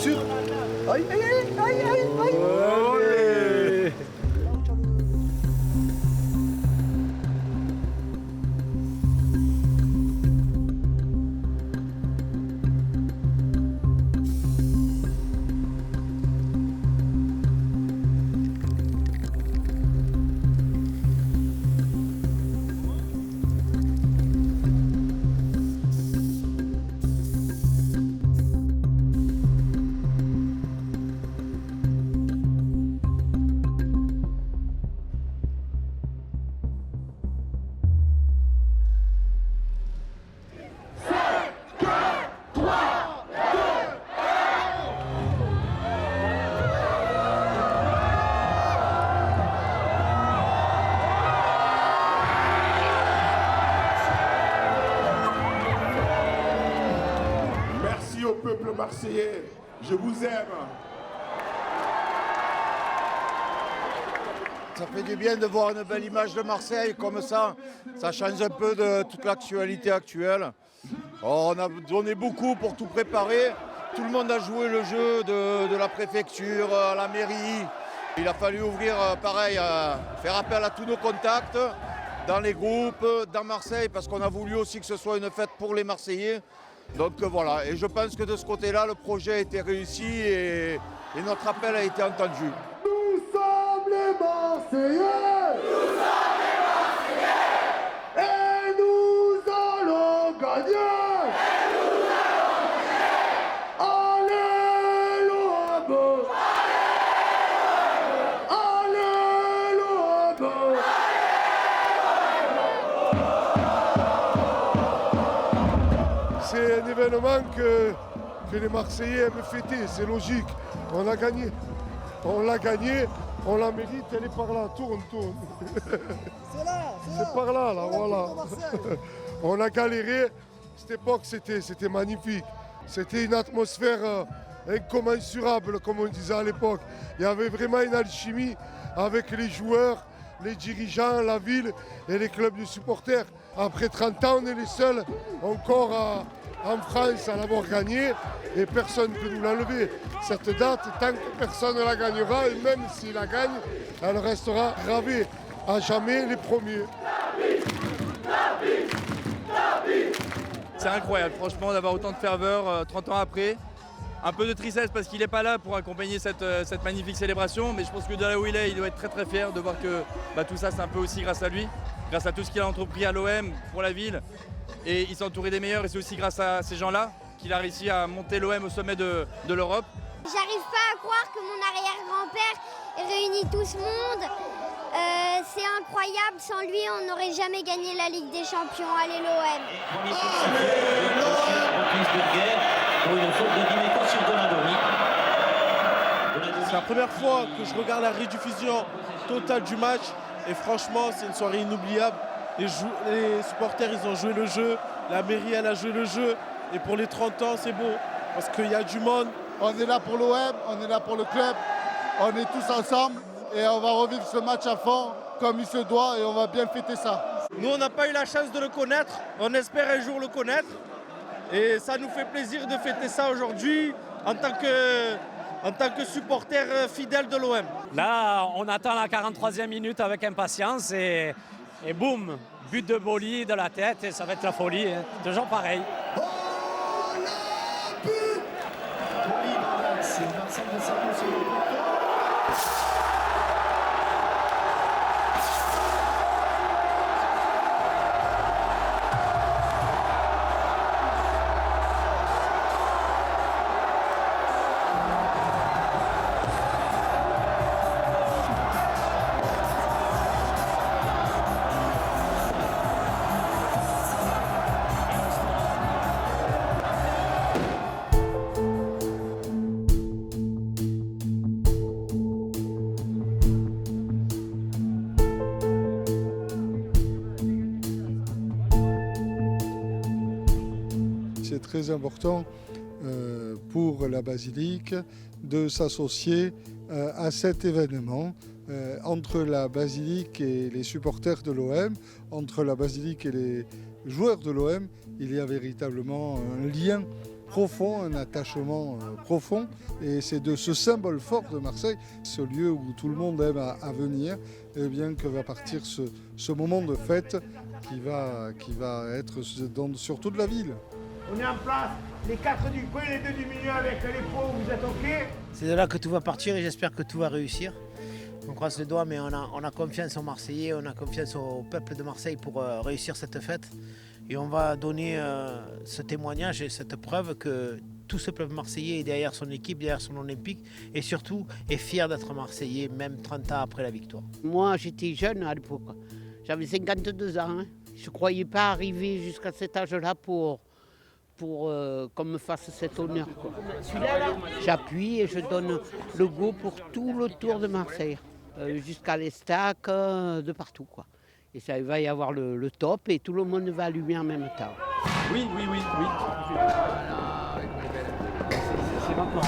sûr. Aïe, aïe, aïe, aïe, aïe, aïe. Olé. Merci au peuple marseillais, je vous aime. Ça fait du bien de voir une belle image de Marseille comme ça. Ça change un peu de toute l'actualité actuelle. On a donné beaucoup pour tout préparer. Tout le monde a joué le jeu de la préfecture à la mairie. Il a fallu ouvrir pareil, faire appel à tous nos contacts dans les groupes, dans Marseille, parce qu'on a voulu aussi que ce soit une fête pour les Marseillais. Donc voilà, et je pense que de ce côté-là, le projet a été réussi et notre appel a été entendu. Nous sommes les Marseillais. Nous sommes les Marseillais. Et nous allons gagner. Et nous allons gagner. Allez l'OM. Allez l'OM. C'est un événement que les Marseillais aiment fêter, c'est logique. On a gagné. On l'a gagné, on la mérite, elle est par là, tourne. C'est là. C'est par là, voilà. On a galéré. Cette époque, c'était magnifique. C'était une atmosphère incommensurable, comme on disait à l'époque. Il y avait vraiment une alchimie avec les joueurs, les dirigeants, la ville et les clubs de supporters. Après 30 ans, on est les seuls encore en France à l'avoir gagné et personne ne peut nous l'enlever. Cette date, tant que personne ne la gagnera, et même s'il la gagne, elle restera gravée à jamais les premiers. C'est incroyable, franchement, d'avoir autant de ferveur 30 ans après. Un peu de tristesse parce qu'il n'est pas là pour accompagner cette magnifique célébration, mais je pense que de là où il est, il doit être très très fier de voir que tout ça, c'est un peu aussi grâce à lui, grâce à tout ce qu'il a entrepris à l'OM, pour la ville. Et il s'est entouré des meilleurs et c'est aussi grâce à ces gens-là qu'il a réussi à monter l'OM au sommet de l'Europe. J'arrive pas à croire que mon arrière-grand-père réunit tout ce monde. C'est incroyable, sans lui on n'aurait jamais gagné la Ligue des Champions. Allez l'OM. C'est la première fois que je regarde la rediffusion totale du match et franchement c'est une soirée inoubliable. Les supporters ils ont joué le jeu, la mairie elle a joué le jeu et pour les 30 ans c'est beau parce qu'il y a du monde. On est là pour l'OM, on est là pour le club, on est tous ensemble et on va revivre ce match à fond comme il se doit et on va bien fêter ça. Nous on n'a pas eu la chance de le connaître, on espère un jour le connaître et ça nous fait plaisir de fêter ça aujourd'hui en tant que supporter fidèle de l'OM. Là on attend la 43e minute avec impatience et boum, but de Boli de la tête et ça va être la folie, hein. Toujours pareil. C'est très important pour la basilique de s'associer à cet événement entre la basilique et les supporters de l'OM, entre la basilique et les joueurs de l'OM. Il y a véritablement un lien profond, un attachement profond. Et c'est de ce symbole fort de Marseille, ce lieu où tout le monde aime à venir, et bien que va partir ce moment de fête qui va être sur toute la ville. On est en place, les 4 du coin, les 2 du milieu avec les pots, vous êtes OK? C'est de là que tout va partir et j'espère que tout va réussir. On croise les doigts, mais on a confiance aux Marseillais, on a confiance au peuple de Marseille pour réussir cette fête. Et on va donner ce témoignage et cette preuve que tout ce peuple marseillais est derrière son équipe, derrière son Olympique, et surtout est fier d'être Marseillais, même 30 ans après la victoire. Moi, j'étais jeune à l'époque. J'avais 52 ans. Hein. Je ne croyais pas arriver jusqu'à cet âge-là pour qu'on me fasse cet honneur. J'appuie et je donne le go pour tout le tour de Marseille, jusqu'à l'Estac, de partout, quoi. Et ça, il va y avoir le top et tout le monde va allumer en même temps. Oui. C'est maintenant.